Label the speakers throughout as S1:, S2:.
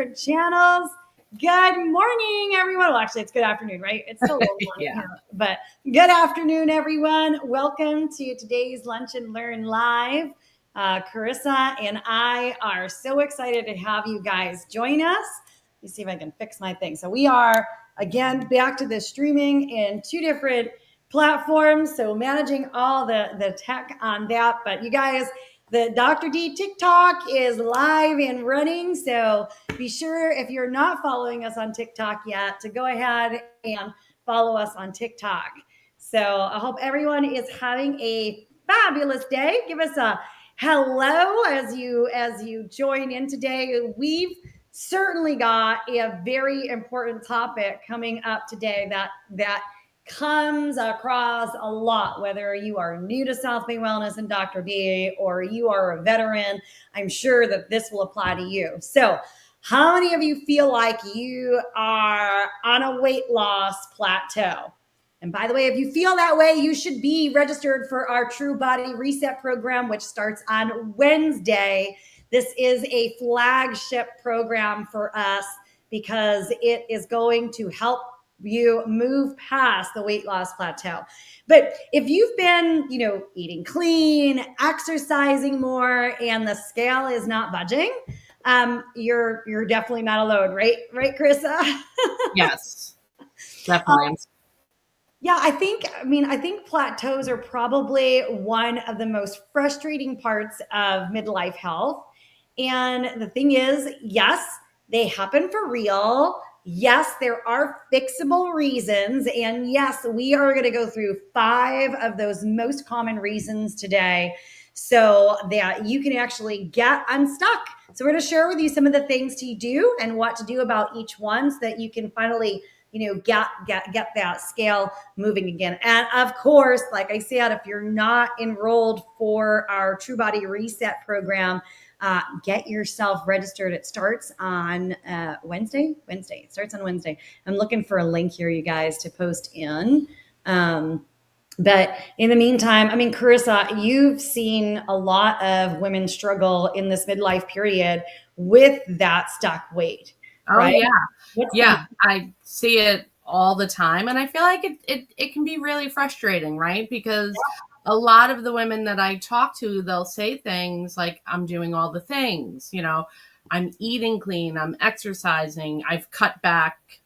S1: different channels. Good morning, everyone. Well, actually, it's good afternoon, right? It's still a little morning
S2: Yeah.
S1: here, but good afternoon, everyone. Welcome to today's Lunch and Learn Live. Carissa and I are so excited to have you guys join us. Let me see if I can fix my thing. So we are, again, back to the streaming in two different platforms. So managing all the tech on that. But you guys, the Dr. D TikTok is live and running. So be sure, if you're not following us on TikTok yet, to go ahead and follow us on TikTok. So I hope everyone is having a fabulous day. Give us a hello as you join in today. We've certainly got a very important topic coming up today that comes across a lot, whether you are new to South Bay Wellness and Dr. D or you are a veteran. I'm sure that this will apply to you. So how many of you feel like you are on a weight loss plateau? And by the way, if you feel that way, you should be registered for our True Body Reset program, which starts on Wednesday. This is a flagship program for us because it is going to help you move past the weight loss plateau. But if you've been, eating clean, exercising more, and the scale is not budging, you're definitely not alone, right? Right, Carissa?
S2: Yes, definitely.
S1: Yeah, I think plateaus are probably one of the most frustrating parts of midlife health. And the thing is, yes, they happen for real. Yes, there are fixable reasons. And yes, we are going to go through 5 of those most common reasons today so that you can actually get unstuck. So we're going to share with you some of the things to do and what to do about each one so that you can finally get that scale moving again. And of course, like I said, if you're not enrolled for our True Body Reset program, get yourself registered. It starts on Wednesday. It starts on Wednesday. I'm looking for a link here, you guys, to post in. But in the meantime, Carissa, you've seen a lot of women struggle in this midlife period with that stuck weight.
S2: Oh,
S1: right?
S2: Yeah. I see it all the time. And I feel like it can be really frustrating, right? Because a lot of the women that I talk to, they'll say things like, I'm doing all the things, I'm eating clean, I'm exercising, I've cut back,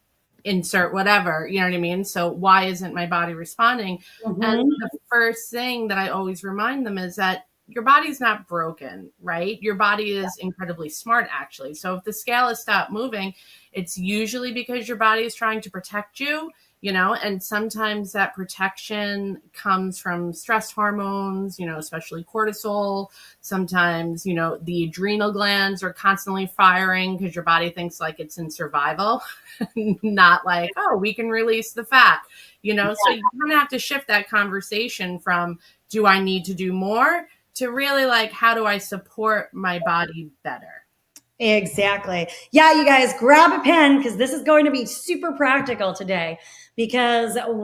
S2: insert whatever, you know what I mean? So why isn't my body responding?
S1: Mm-hmm.
S2: And the first thing that I always remind them is that your body's not broken, right? Your body is incredibly smart, actually. So if the scale has stopped moving, it's usually because your body is trying to protect you, and sometimes that protection comes from stress hormones, especially cortisol. Sometimes, the adrenal glands are constantly firing because your body thinks like it's in survival, not like, oh, we can release the fat, So you kind of have to shift that conversation from, do I need to do more, to really like, how do I support my body better?
S1: Exactly. Yeah, you guys grab a pen because this is going to be super practical today because what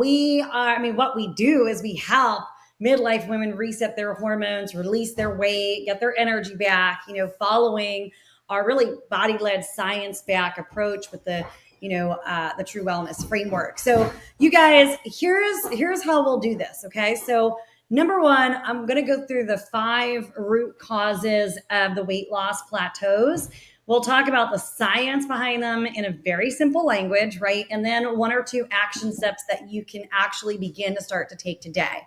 S1: we do is we help midlife women reset their hormones, release their weight, get their energy back, following our really body-led science-backed approach with the True Wellness framework. So you guys, here's how we'll do this. Okay. So number one, I'm going to go through the 5 root causes of the weight loss plateaus. We'll talk about the science behind them in a very simple language, right? And then 1 or 2 action steps that you can actually begin to start to take today.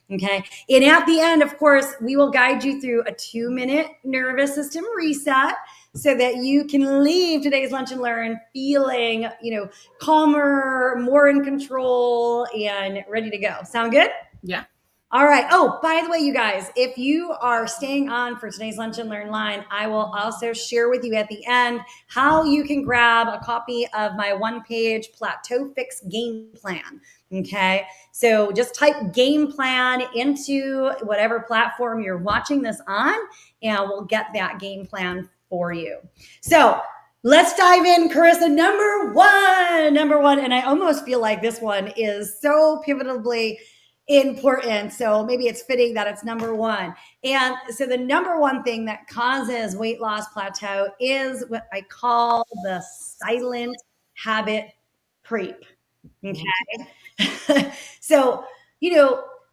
S1: Okay. And at the end, of course, we will guide you through a 2-minute nervous system reset so that you can leave today's Lunch and Learn feeling, calmer, more in control, and ready to go. Sound good?
S2: Yeah.
S1: All right. Oh, by the way, you guys, if you are staying on for today's Lunch and Learn line, I will also share with you at the end how you can grab a copy of my 1-page Plateau Fix game plan. Okay. So just type game plan into whatever platform you're watching this on, and we'll get that game plan for you. So let's dive in, Carissa. Number one. And I almost feel like this one is so pivotably important. So maybe it's fitting that it's number one. And so the number one thing that causes weight loss plateau is what I call the silent habit creep. Okay. So,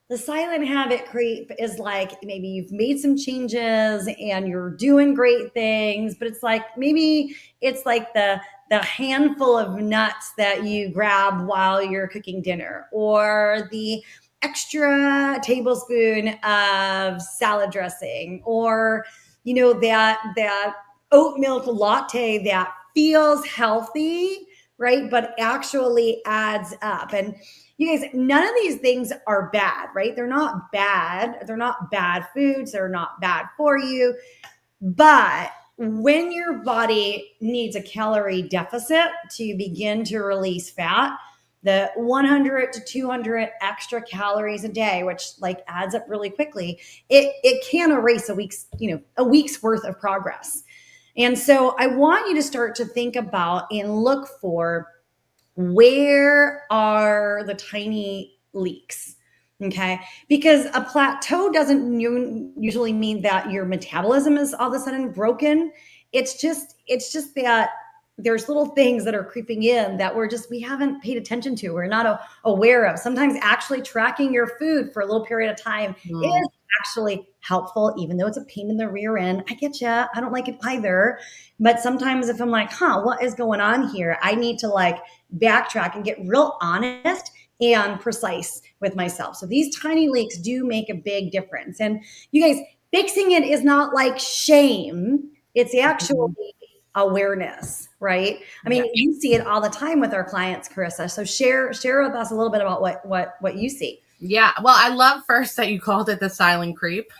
S1: the silent habit creep is like maybe you've made some changes and you're doing great things, but it's like maybe it's like the handful of nuts that you grab while you're cooking dinner, or the extra tablespoon of salad dressing, or that oat milk latte that feels healthy, right, but actually adds up. And you guys, none of these things are bad, right? They're not bad. They're not bad foods. They're not bad for you. But when your body needs a calorie deficit to begin to release fat, the 100 to 200 extra calories a day, which like adds up really quickly, it can erase a week's worth of progress. And so I want you to start to think about and look for, where are the tiny leaks? Okay. Because a plateau doesn't usually mean that your metabolism is all of a sudden broken. It's just that there's little things that are creeping in that we haven't paid attention to. We're not aware of. Sometimes actually tracking your food for a little period of time is actually helpful, even though it's a pain in the rear end. I get you. I don't like it either. But sometimes if I'm like, what is going on here? I need to like backtrack and get real honest and precise with myself. So these tiny leaks do make a big difference. And you guys, fixing it is not like shame. It's actually awareness, right? I mean, you see it all the time with our clients, Carissa. So share with us a little bit about what you see.
S2: Yeah. Well, I love first that you called it the silent creep.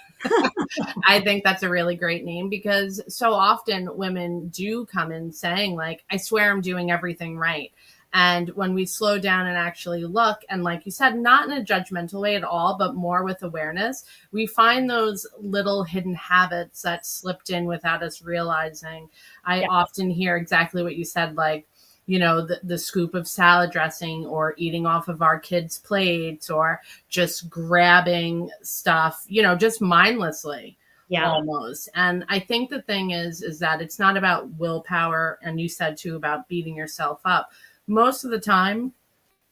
S2: I think that's a really great name, because so often women do come in saying like, I swear I'm doing everything right. And when we slow down and actually look, and like you said, not in a judgmental way at all, but more with awareness, we find those little hidden habits that slipped in without us realizing. I often hear exactly what you said, like, the scoop of salad dressing, or eating off of our kids' plates, or just grabbing stuff, just mindlessly. Almost. And I think the thing is that it's not about willpower. And you said too about beating yourself up. Most of the time,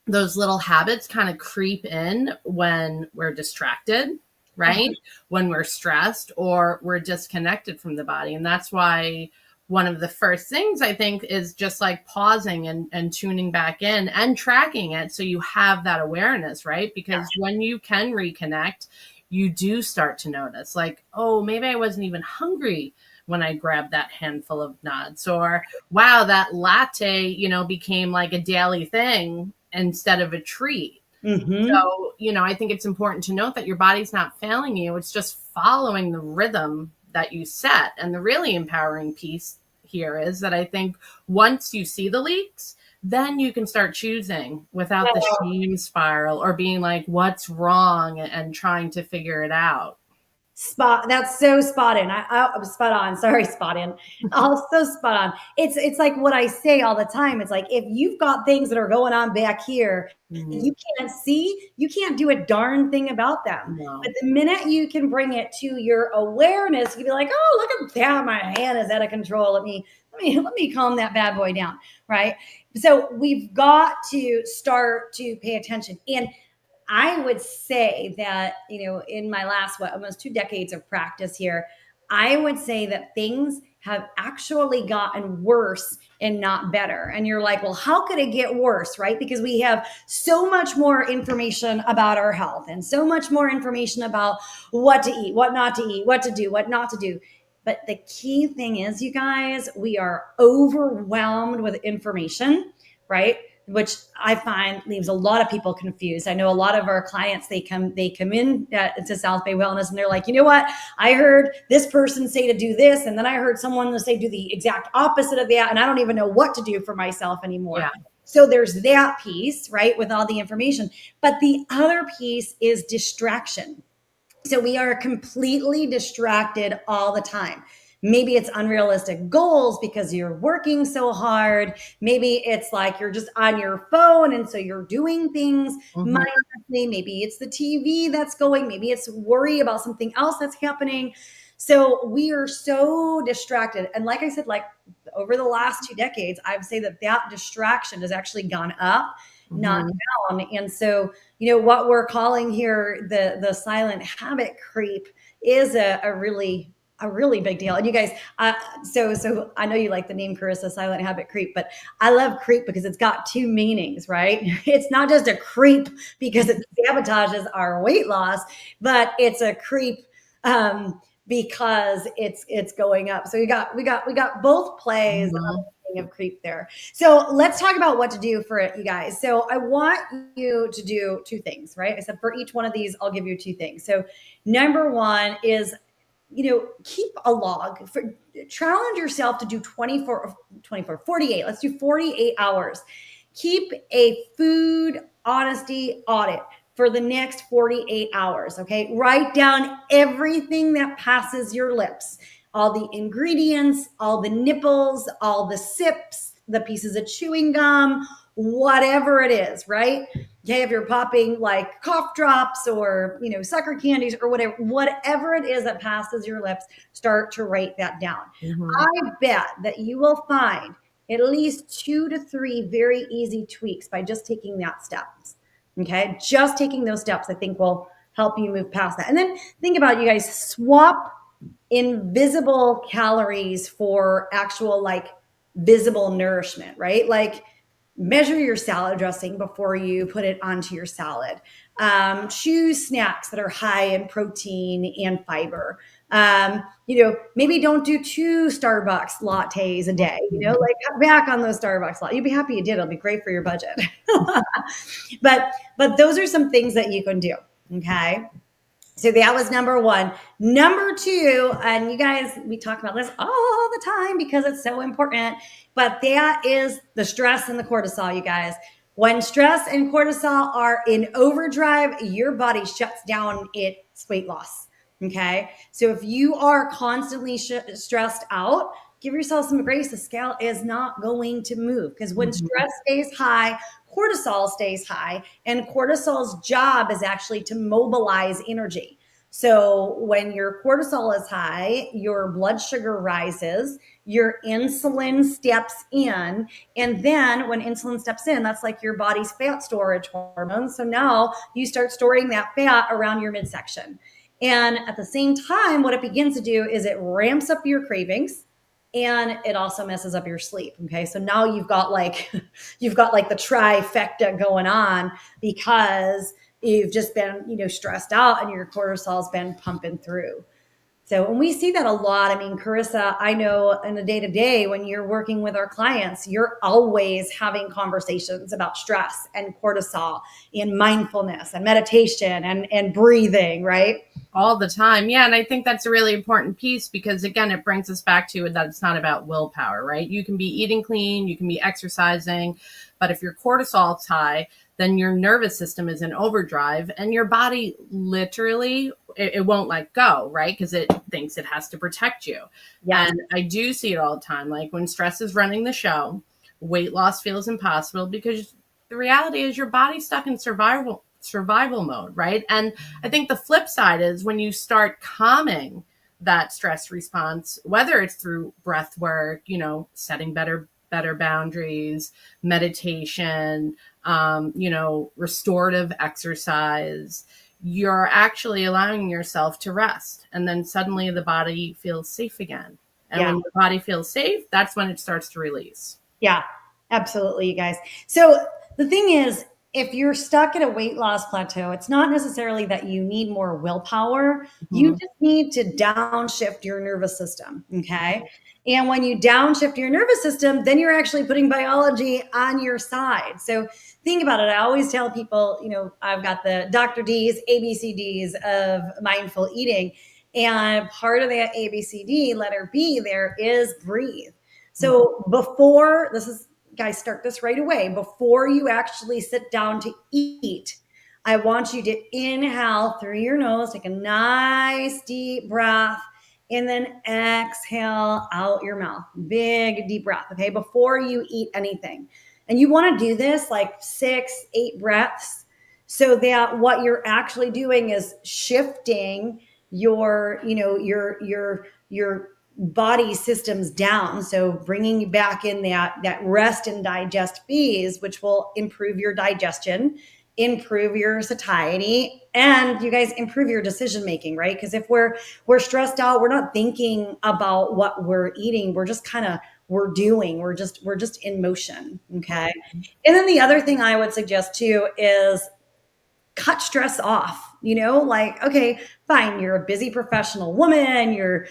S2: those little habits kind of creep in when we're distracted, right? When we're stressed or we're disconnected from the body. And that's why one of the first things I think is just like pausing and tuning back in and tracking it, so you have that awareness, right? Because when you can reconnect, you do start to notice like, oh, maybe I wasn't even hungry when I grabbed that handful of nuts, or wow, that latte, became like a daily thing instead of a treat. So, I think it's important to note that your body's not failing you. It's just following the rhythm that you set. And the really empowering piece here is that I think once you see the leaks, then you can start choosing without the shame spiral or being like, what's wrong, and trying to figure it out.
S1: That's so spot in. I'm spot on. Sorry, spot in. Also spot on. It's like what I say all the time. It's like, if you've got things that are going on back here, you can't see, you can't do a darn thing about them.
S2: No.
S1: But the minute you can bring it to your awareness, you can be like, oh, look at that, my hand is out of control. Let me calm that bad boy down. Right. So we've got to start to pay attention. And I would say that, in my last, almost 2 decades of practice here, I would say that things have actually gotten worse and not better. And you're like, well, how could it get worse, right? Because we have so much more information about our health and so much more information about what to eat, what not to eat, what to do, what not to do. But the key thing is, you guys, we are overwhelmed with information, right? Which I find leaves a lot of people confused. I know a lot of our clients, they come in to South Bay Wellness, and they're like, you know what? I heard this person say to do this, and then I heard someone say do the exact opposite of that, and I don't even know what to do for myself anymore. Yeah. So there's that piece, right, with all the information. But the other piece is distraction. So we are completely distracted all the time. Maybe it's unrealistic goals because you're working so hard. Maybe it's like you're just on your phone and so you're doing things mindlessly. Maybe it's the TV that's going. Maybe it's worry about something else that's happening. So we are so distracted. And like I said, like over the last 2 decades, I'd say that distraction has actually gone up, not down. And so, what we're calling here the silent habit creep is a really big deal. And you guys, so I know you like the name Carissa, silent habit creep, but I love creep because it's got two meanings, right? It's not just a creep because it sabotages our weight loss, but it's a creep because it's going up. So we got both plays of creep there. So let's talk about what to do for it, you guys. So I want you to do two things, right? I said for each one of these, I'll give you two things. So number one is, keep a log. Challenge yourself to do 48. Let's do 48 hours. Keep a food honesty audit for the next 48 hours. Okay. Write down everything that passes your lips, all the ingredients, all the nipples, all the sips, the pieces of chewing gum, whatever it is, right? Okay, if you're popping like cough drops or, sucker candies or whatever it is that passes your lips, start to write that down. I bet that you will find at least 2 to 3 very easy tweaks by just taking that steps. Okay, just taking those steps, I think will help you move past that. And then think about, you guys, swap invisible calories for actual like visible nourishment, right? Like measure your salad dressing before you put it onto your salad. Choose snacks that are high in protein and fiber. Maybe don't do 2 Starbucks lattes a day, like cut back on those Starbucks lattes. You'd be happy you did. It'll be great for your budget. but those are some things that you can do. Okay. So that was number one. Number two, and you guys, we talk about this all the time because it's so important, but that is the stress and the cortisol, you guys. When stress and cortisol are in overdrive, your body shuts down its weight loss. Okay. So if you are constantly stressed out, give yourself some grace. The scale is not going to move because when stress stays high, cortisol stays high, and cortisol's job is actually to mobilize energy. So when your cortisol is high, your blood sugar rises, your insulin steps in, and then when insulin steps in, that's like your body's fat storage hormone. So now you start storing that fat around your midsection. And at the same time, what it begins to do is it ramps up your cravings, and it also messes up your sleep. Okay. So now you've got like the trifecta going on because you've just been, stressed out and your cortisol's been pumping through. So, and we see that a lot. I mean, Carissa, I know in the day to day when you're working with our clients, you're always having conversations about stress and cortisol and mindfulness and meditation and breathing, right?
S2: All the time. Yeah. And I think that's a really important piece because, again, it brings us back to that it's not about willpower, right? You can be eating clean, you can be exercising, but if your cortisol's high, then your nervous system is in overdrive and your body literally, it won't let go, right? Because it thinks it has to protect you. Yeah. And I do see it all the time. Like when stress is running the show, weight loss feels impossible because the reality is your body's stuck in survival mode, right? And I think the flip side is when you start calming that stress response, whether it's through breath work, setting better boundaries, meditation, restorative exercise, you're actually allowing yourself to rest. And then suddenly the body feels safe again. And when the body feels safe, that's when it starts to release.
S1: Yeah, absolutely, you guys. So the thing is, if you're stuck at a weight loss plateau, it's not necessarily that you need more willpower. You just need to downshift your nervous system. Okay. And when you downshift your nervous system, then you're actually putting biology on your side. So think about it. I always tell people, I've got the Dr. D's, ABCDs of mindful eating. And part of that ABCD, letter B, there is breathe. So before, guys, start this right away. Before you actually sit down to eat, I want you to inhale through your nose, take a nice deep breath, and then exhale out your mouth. Big, deep breath, okay, before you eat anything. And you want to do this like 6, 8 breaths so that what you're actually doing is shifting your, your body systems down. So bringing you back in that rest and digest phase, which will improve your digestion, improve your satiety, and you guys improve your decision making, right? Because if we're stressed out, we're not thinking about what we're eating. We're just kind of we're doing. We're just in motion. Okay. And then the other thing I would suggest too is cut stress off, like, okay, fine. You're a busy professional woman. You're,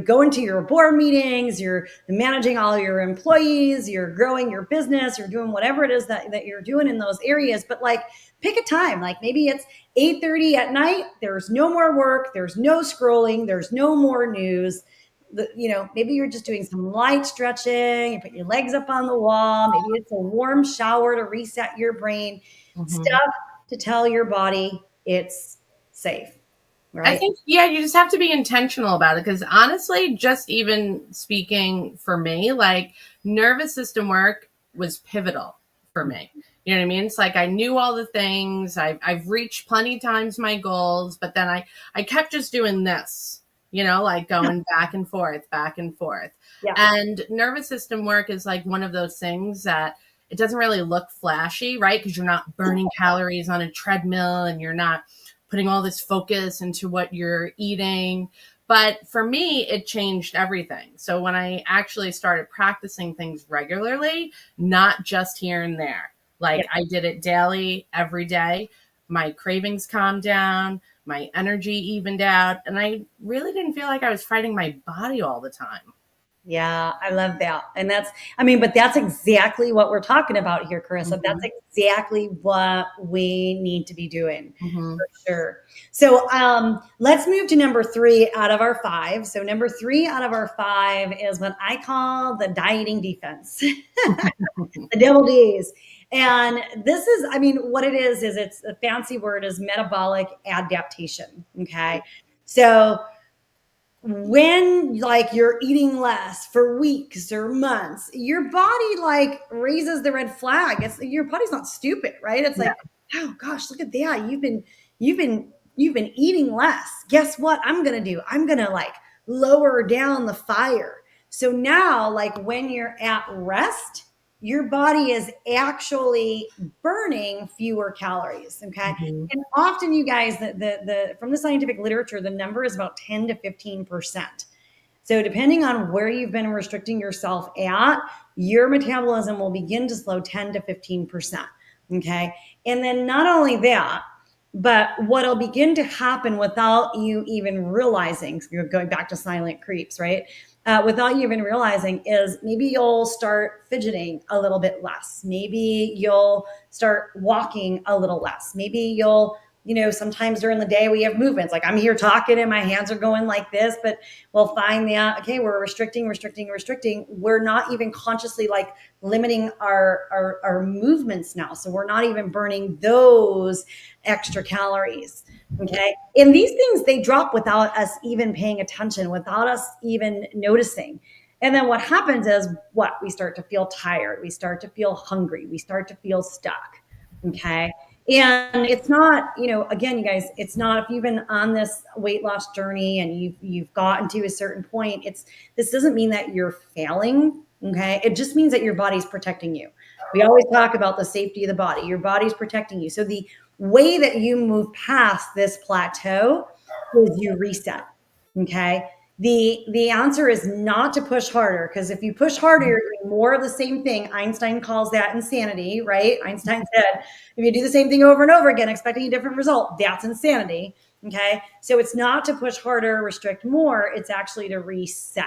S1: going to your board meetings, you're managing all your employees, you're growing your business, you're doing whatever it is that you're doing in those areas. But like, pick a time, like maybe it's 8:30 at night. There's no more work. There's no scrolling. There's no more news. Maybe you're just doing some light stretching. You put your legs up on the wall. Maybe it's a warm shower to reset your brain. Stuff to tell your body it's safe, right?
S2: I think, yeah, you just have to be intentional about it. Because honestly, just even speaking for me, like nervous system work was pivotal for me. You know what I mean? It's like I knew all the things. I've reached plenty times my goals, but then I kept just doing this, like going back and forth, back and forth.
S1: Yeah.
S2: And nervous system work is like one of those things that it doesn't really look flashy, right? Because you're not burning calories on a treadmill and you're not putting all this focus into what you're eating. But for me, it changed everything. So when I actually started practicing things regularly, not just here and there, like I did it daily, every day, my cravings calmed down, my energy evened out, and I really didn't feel like I was fighting my body all the time.
S1: Yeah, I love that. And but that's exactly what we're talking about here, Carissa. That's exactly what we need to be doing for sure. So let's move to number 3 out of our 5. So number 3 out of our 5 is what I call the dieting defense, the double D's. And this is, what it is it's a fancy word is metabolic adaptation. Okay. So when like you're eating less for weeks or months, your body like raises the red flag. Your body's not stupid, right? It's like, oh gosh, look at that. You've been eating less. Guess what I'm going to do? I'm going to like lower down the fire. So now like when you're at rest, your body is actually burning fewer calories. Okay. And often you guys, from the scientific literature, the number is about 10 to 15%. So depending on where you've been restricting yourself at, your metabolism will begin to slow 10 to 15%. Okay. And then not only that, but what'll begin to happen without you even realizing, going back to silent creeps, right? Without you even realizing is maybe you'll start fidgeting a little bit less. Maybe you'll start walking a little less. Maybe you'll, sometimes during the day we have movements. Like I'm here talking and my hands are going like this, but we'll find that, okay, we're restricting. We're not even consciously like limiting our movements now. So we're not even burning those extra calories. Okay. And these things, they drop without us even paying attention, without us even noticing. And then what happens is we start to feel tired. We start to feel hungry. We start to feel stuck. Okay. And it's not, again, you guys, it's not, if you've been on this weight loss journey and you've gotten to a certain point, this doesn't mean that you're failing. Okay. It just means that your body's protecting you. We always talk about the safety of the body. Your body's protecting you. So the way that you move past this plateau is you reset. Okay. The answer is not to push harder, because if you push harder, you're doing more of the same thing. Einstein calls that insanity, right? Einstein said, if you do the same thing over and over again, expecting a different result, that's insanity. Okay. So it's not to push harder, restrict more. It's actually to reset.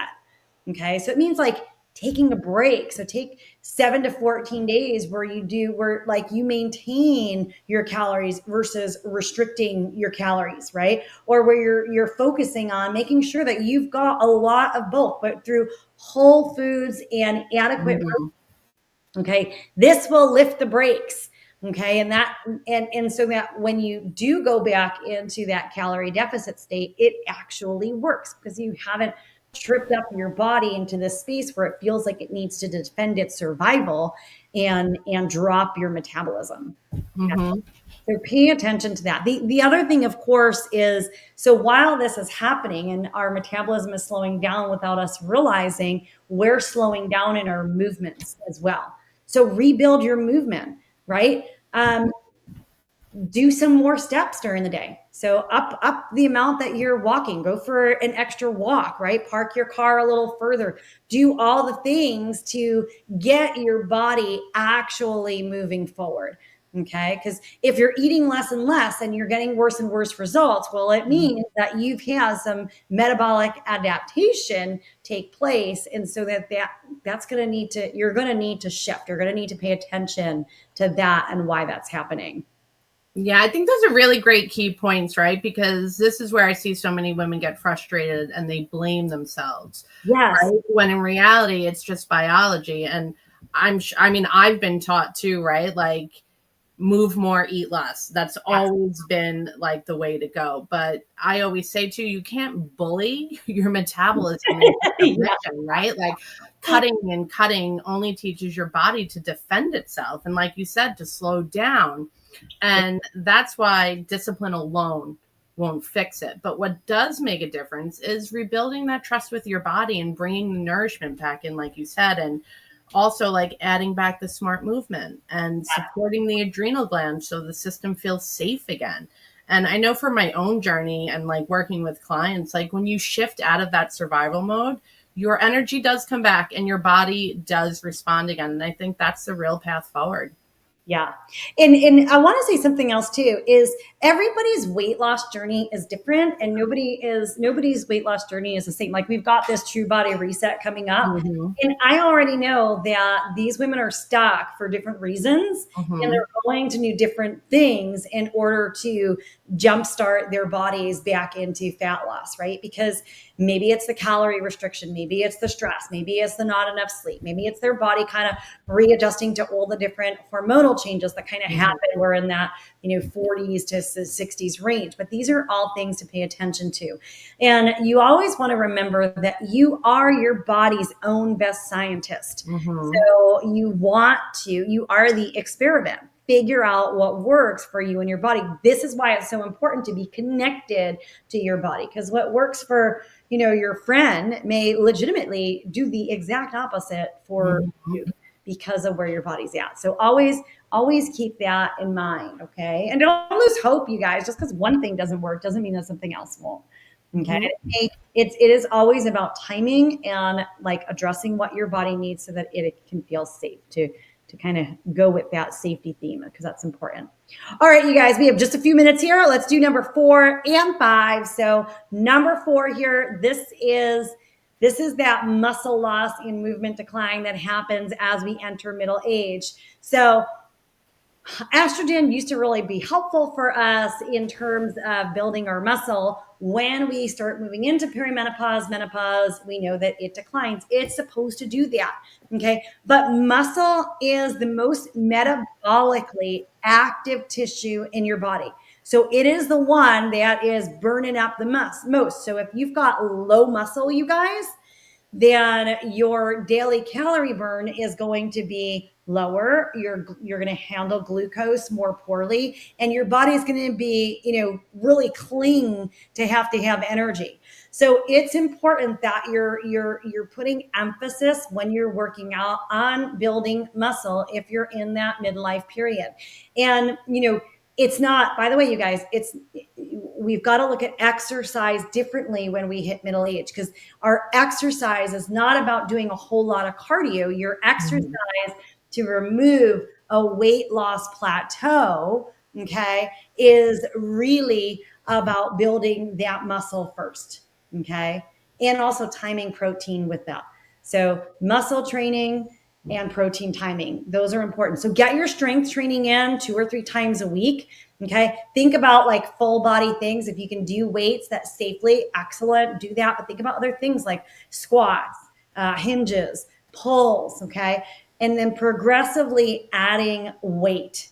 S1: Okay. So it means like taking a break. So take 7 to 14 days where you maintain your calories versus restricting your calories, right? Or where you're focusing on making sure that you've got a lot of both, but through whole foods and adequate. Okay. This will lift the brakes. Okay. And so that when you do go back into that calorie deficit state, it actually works because you haven't tripped up your body into this space where it feels like it needs to defend its survival and drop your metabolism.
S2: Mm-hmm.
S1: So pay attention to that. The other thing, of course, is so while this is happening and our metabolism is slowing down without us realizing, we're slowing down in our movements as well. So rebuild your movement, right? Do some more steps during the day. So up the amount that you're walking. Go for an extra walk, right? Park your car a little further. Do all the things to get your body actually moving forward. Okay. Because if you're eating less and less and you're getting worse and worse results, well, it means that you've had some metabolic adaptation take place. And so that's going to need to, you're going to need to shift. You're going to need to pay attention to that and why that's happening.
S2: Yeah, I think those are really great key points, right? Because this is where I see so many women get frustrated and they blame themselves.
S1: Yes.
S2: Right? When in reality, it's just biology. And I mean, I've been taught too, right? Like, move more, eat less. That's always been like the way to go. But I always say too, you can't bully your metabolism into submission, right? Like cutting and cutting only teaches your body to defend itself. And like you said, to slow down. And that's why discipline alone won't fix it. But what does make a difference is rebuilding that trust with your body and bringing the nourishment back in, like you said, and also like adding back the smart movement and supporting the adrenal glands so the system feels safe again. And I know for my own journey and like working with clients, like when you shift out of that survival mode, your energy does come back and your body does respond again. And I think that's the real path forward.
S1: Yeah. And I want to say something else too, is everybody's weight loss journey is different and nobody's weight loss journey is the same. Like we've got this true body reset coming up.
S2: Mm-hmm.
S1: And I already know that these women are stuck for different reasons
S2: Mm-hmm.
S1: and they're going to do different things in order to jumpstart their bodies back into fat loss, right? Because maybe it's the calorie restriction, maybe it's the stress, maybe it's the not enough sleep, maybe it's their body kind of readjusting to all the different hormonal changes that kind of happen. We're in that 40s to 60s range, but these are all things to pay attention to. And you always want to remember that you are your body's own best scientist.
S2: Mm-hmm.
S1: So you are the experiment. Figure out what works for you and your body. This is why it's so important to be connected to your body, because what works for your friend may legitimately do the exact opposite for you because of where your body's at. So always keep that in mind. Okay. And don't lose hope, you guys. Just because one thing doesn't work doesn't mean that something else won't. Okay. Mm-hmm. It is always about timing and like addressing what your body needs so that it can feel safe to kind of go with that safety theme, because that's important. All right, you guys, we have just a few minutes here. Let's do number 4 and 5. So number 4 here, this is that muscle loss and movement decline that happens as we enter middle age. So estrogen used to really be helpful for us in terms of building our muscle. When we start moving into perimenopause, menopause, we know that it declines. It's supposed to do that. Okay. But muscle is the most metabolically active tissue in your body. So it is the one that is burning up the most. So if you've got low muscle, you guys, then your daily calorie burn is going to be lower. You're going to handle glucose more poorly, and your body is going to be, really cling to have energy. So it's important that you're putting emphasis when you're working out on building muscle if you're in that midlife period. And, it's not, by the way, you guys, we've got to look at exercise differently when we hit middle age, because our exercise is not about doing a whole lot of cardio. Your exercise to remove a weight loss plateau, okay, is really about building that muscle first, okay, and also timing protein with that. So muscle training and protein timing, those are important. So get your strength training in 2 or 3 times a week. Okay. Think about like full body things. If you can do weights that safely, excellent, do that. But think about other things like squats, hinges, pulls. Okay. And then progressively adding weight.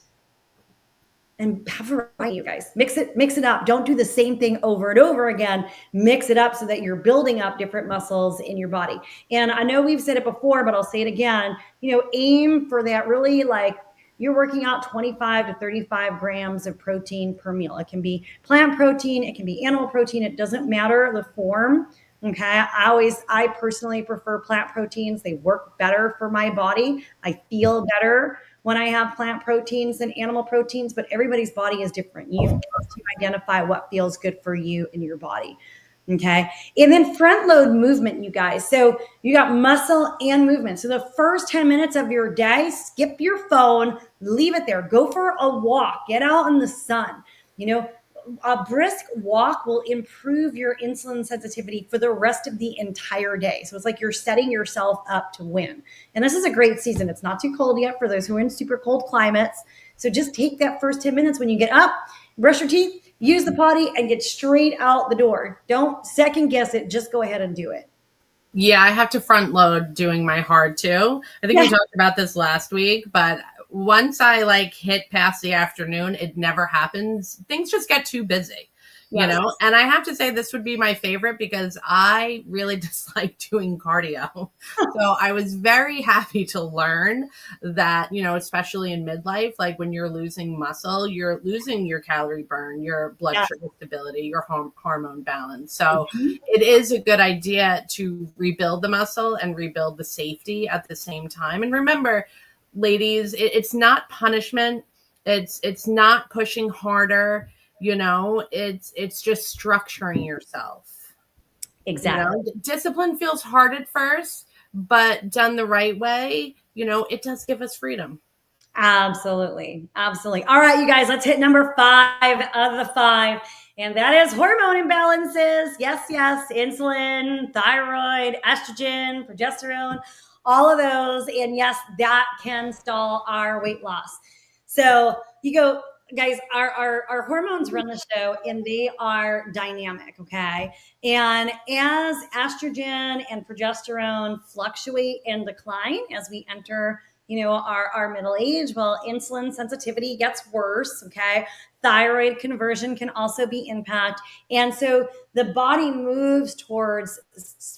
S1: and have variety, you guys. Mix it up. Don't do the same thing over and over again. Mix it up so that you're building up different muscles in your body. And I know we've said it before, but I'll say it again. Aim for that really, like, you're working out 25 to 35 grams of protein per meal. It can be plant protein, it can be animal protein. It doesn't matter the form. Okay. I personally prefer plant proteins. They work better for my body. I feel better when I have plant proteins than animal proteins, but everybody's body is different. You've got to identify what feels good for you in your body. Okay. And then front load movement, you guys. So you got muscle and movement. So the first 10 minutes of your day, skip your phone, leave it there, go for a walk, get out in the sun. A brisk walk will improve your insulin sensitivity for the rest of the entire day. So it's like you're setting yourself up to win. And this is a great season. It's not too cold yet for those who are in super cold climates. So just take that first 10 minutes when you get up, brush your teeth, use the potty, and get straight out the door. Don't second guess it. Just go ahead and do it.
S2: Yeah, I have to front load doing my hard too. I think we talked about this last week, but once I hit past the afternoon, it never happens. Things just get too busy, you know? And I have to say this would be my favorite because I really dislike doing cardio. So I was very happy to learn that, especially in midlife, like when you're losing muscle, you're losing your calorie burn, your blood sugar stability, your hormone balance. So it is a good idea to rebuild the muscle and rebuild the safety at the same time. And remember, ladies, it's not punishment. It's not pushing harder. It's just structuring yourself.
S1: Exactly.
S2: Discipline feels hard at first, but done the right way, it does give us freedom.
S1: Absolutely. Absolutely. All right, you guys, let's hit number 5 of the 5. And that is hormone imbalances. Yes. Insulin, thyroid, estrogen, progesterone, all of those. And yes, that can stall our weight loss. So you go, guys, our hormones run the show and they are dynamic. Okay. And as estrogen and progesterone fluctuate and decline as we enter our middle age, well, insulin sensitivity gets worse. Okay. Thyroid conversion can also be impacted. And so the body moves towards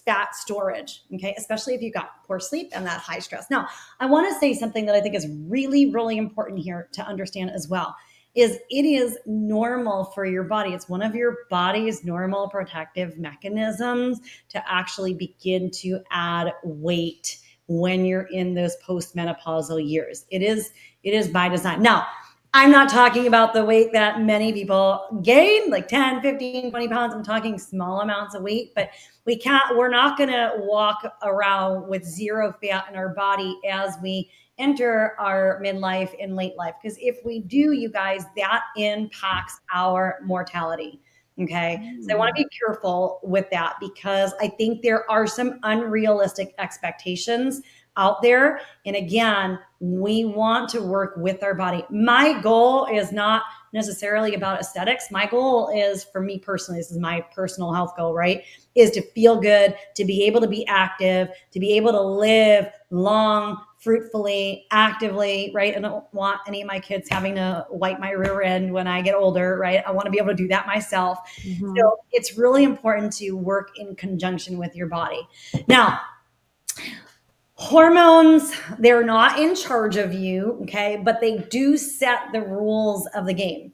S1: fat storage. Okay. Especially if you've got poor sleep and that high stress. Now, I want to say something that I think is really, really important here to understand as well. It is normal for your body. It's one of your body's normal protective mechanisms to actually begin to add weight when you're in those postmenopausal years. It is by design. Now, I'm not talking about the weight that many people gain, like 10, 15, 20 pounds. I'm talking small amounts of weight, but we're not going to walk around with zero fat in our body as we enter our midlife and late life. Because if we do, you guys, that impacts our mortality. Okay. So I want to be careful with that because I think there are some unrealistic expectations out there. And again, we want to work with our body. My goal is not necessarily about aesthetics. My goal is, for me personally, this is my personal health goal, right? Is to feel good, to be able to be active, to be able to live long, fruitfully, actively, right? I don't want any of my kids having to wipe my rear end when I get older, right? I want to be able to do that myself. Mm-hmm. So it's really important to work in conjunction with your body. Now, hormones, they're not in charge of you, okay? But they do set the rules of the game.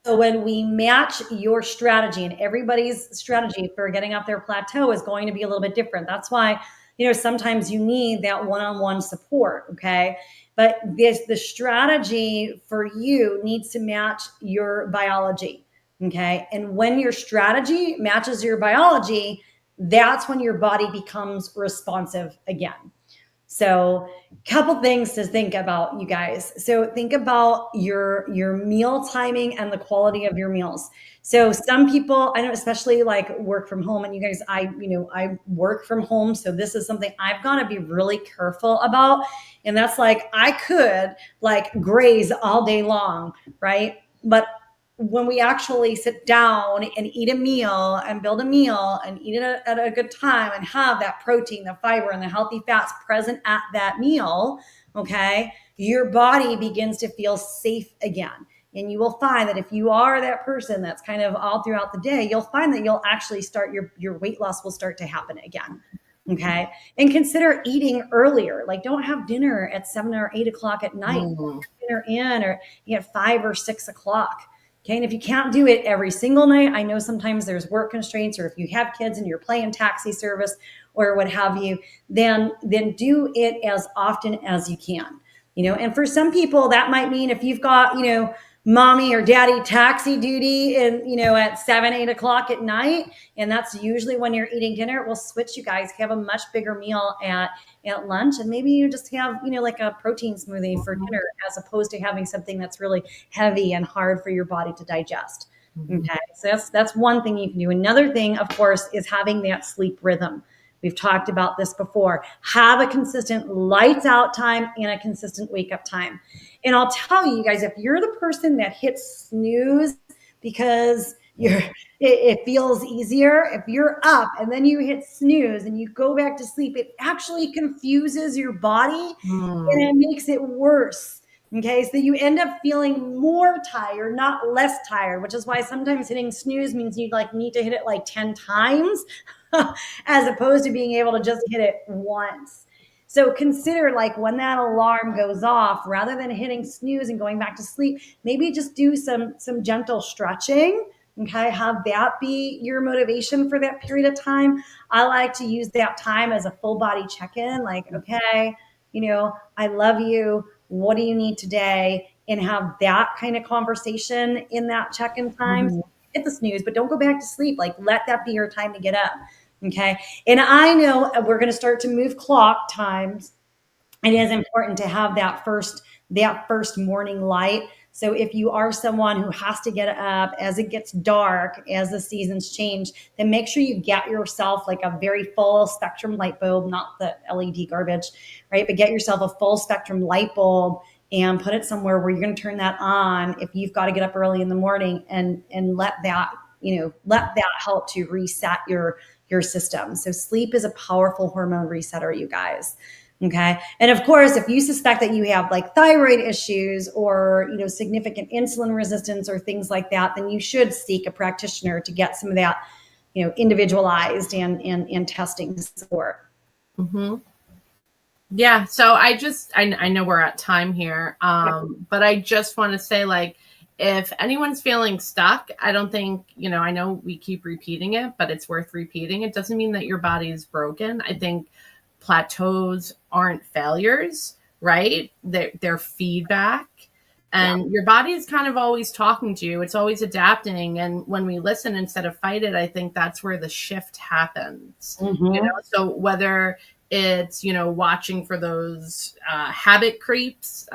S1: So when we match your strategy, and everybody's strategy for getting up their plateau is going to be a little bit different. That's why, sometimes you need that one-on-one support, okay? But the strategy for you needs to match your biology, okay? And when your strategy matches your biology, that's when your body becomes responsive again. So a couple things to think about, you guys. So think about your meal timing and the quality of your meals. So some people, I know, especially like work from home, and you guys, I work from home. So this is something I've got to be really careful about. And that's like, I could graze all day long, right? But when we actually sit down and eat a meal and build a meal and eat it at a good time and have that protein, the fiber, and the healthy fats present at that meal, okay, your body begins to feel safe again. And you will find that if you are that person that's kind of all throughout the day, you'll find that you'll actually start your weight loss will start to happen again. Okay. And consider eating earlier. Like, don't have dinner at 7 or 8 o'clock at night. Dinner in or at 5 or 6 o'clock. Okay. And if you can't do it every single night, I know sometimes there's work constraints, or if you have kids and you're playing taxi service or what have you, then do it as often as you can. And for some people that might mean if you've got, mommy or daddy taxi duty and, at 7, 8 o'clock at night, and that's usually when you're eating dinner, we'll switch you guys, have a much bigger meal at lunch. And maybe you just have, like a protein smoothie for dinner, as opposed to having something that's really heavy and hard for your body to digest. Okay. So that's one thing you can do. Another thing, of course, is having that sleep rhythm. We've talked about this before. Have a consistent lights out time and a consistent wake up time. And I'll tell you guys, if you're the person that hits snooze because it feels easier, if you're up and then you hit snooze and you go back to sleep, it actually confuses your body and it makes it worse. Okay, so you end up feeling more tired, not less tired, which is why sometimes hitting snooze means you need to hit it like 10 times as opposed to being able to just hit it once. So consider, like, when that alarm goes off, rather than hitting snooze and going back to sleep, maybe just do some gentle stretching. Okay, have that be your motivation for that period of time. I like to use that time as a full body check-in, like, okay, I love you. What do you need today? And have that kind of conversation in that check-in time. So hit the snooze, but don't go back to sleep. Like, let that be your time to get up. Okay. And I know we're going to start to move clock times. It is important to have that first morning light. So if you are someone who has to get up as it gets dark, as the seasons change, then make sure you get yourself like a very full spectrum light bulb, not the LED garbage, right? But get yourself a full spectrum light bulb and put it somewhere where you're going to turn that on if you've got to get up early in the morning, and let that help to reset your system. So sleep is a powerful hormone resetter, you guys. Okay. And of course, if you suspect that you have like thyroid issues or, significant insulin resistance or things like that, then you should seek a practitioner to get some of that, individualized and testing support.
S2: Yeah. So I know we're at time here. But I just want to say, like, if anyone's feeling stuck, I don't think, I know we keep repeating it, but it's worth repeating. It doesn't mean that your body is broken. I think plateaus aren't failures, right? They're feedback. And your body is kind of always talking to you. It's always adapting. And when we listen instead of fight it, I think that's where the shift happens. So whether it's, watching for those habit creeps,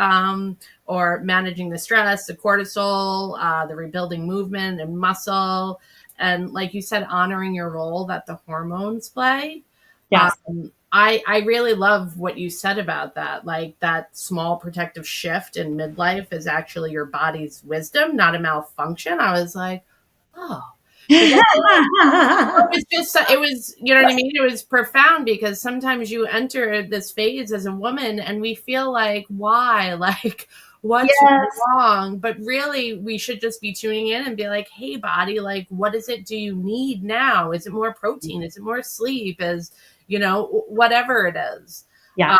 S2: or managing the stress, the cortisol, the rebuilding movement and muscle. And like you said, honoring your role that the hormones play.
S1: Yes.
S2: I really love what you said about that. Like, that small protective shift in midlife is actually your body's wisdom, not a malfunction. I was like, oh. It was, you know what I mean? It was profound, because sometimes you enter this phase as a woman and we feel like, why? Like, what's wrong? But really, we should just be tuning in and be like, hey, body, like, what is it do you need now? Is it more protein? Is it more sleep? Whatever it is.
S1: Yeah.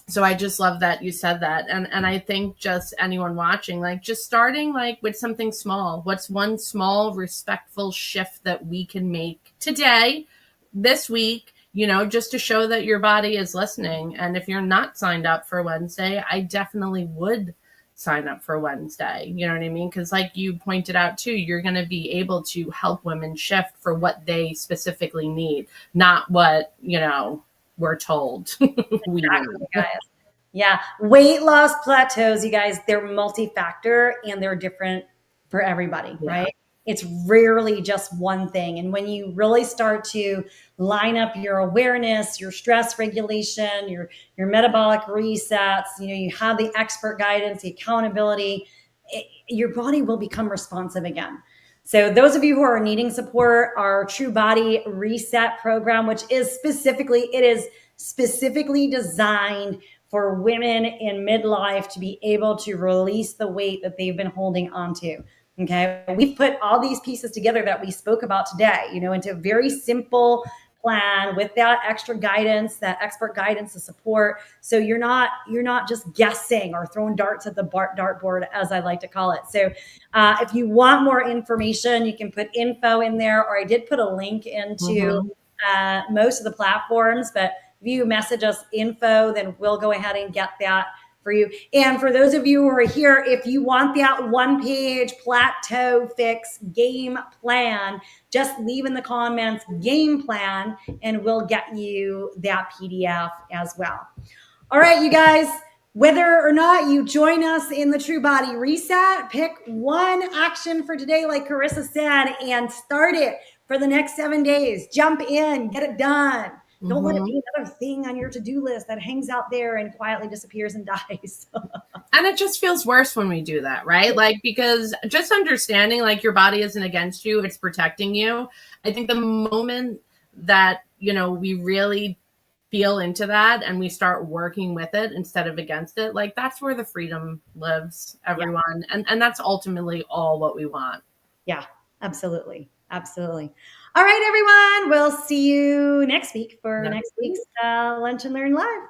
S2: So I just love that you said that. And I think just anyone watching, like, just starting like with something small. What's one small, respectful shift that we can make today, this week, just to show that your body is listening. And if you're not signed up for Wednesday, I definitely would sign up for Wednesday. You know what I mean? Because like you pointed out too, you're going to be able to help women shift for what they specifically need, not what, we're told.
S1: Exactly, guys. Yeah. Weight loss plateaus, you guys, they're multi-factor and they're different for everybody, right? It's rarely just one thing. And when you really start to line up your awareness, your stress regulation, your metabolic resets, you have the expert guidance, the accountability, your body will become responsive again. So those of you who are needing support, our True Body Reset program, which is specifically designed for women in midlife to be able to release the weight that they've been holding onto. Okay. We've put all these pieces together that we spoke about today, into a very simple plan with that extra guidance, that expert guidance to support. So you're not just guessing or throwing darts at the dartboard, as I like to call it. So if you want more information, you can put info in there, or I did put a link into most of the platforms, but if you message us info, then we'll go ahead and get that for you. And for those of you who are here, if you want that 1-page Plateau fix game plan, just leave in the comments game plan and we'll get you that PDF as well. All right, you guys, whether or not you join us in the True Body Reset, pick one action for today, like Carissa said, and start it for the next 7 days. Jump in, get it done. Don't let it be another thing on your to-do list that hangs out there and quietly disappears and dies.
S2: And it just feels worse when we do that, right? Like, because just understanding like your body isn't against you, it's protecting you. I think the moment that, we really feel into that and we start working with it instead of against it, like that's where the freedom lives, everyone. Yeah. And that's ultimately all what we want.
S1: Yeah, absolutely. Absolutely. All right, everyone. We'll see you next week for next week's Lunch and Learn Live.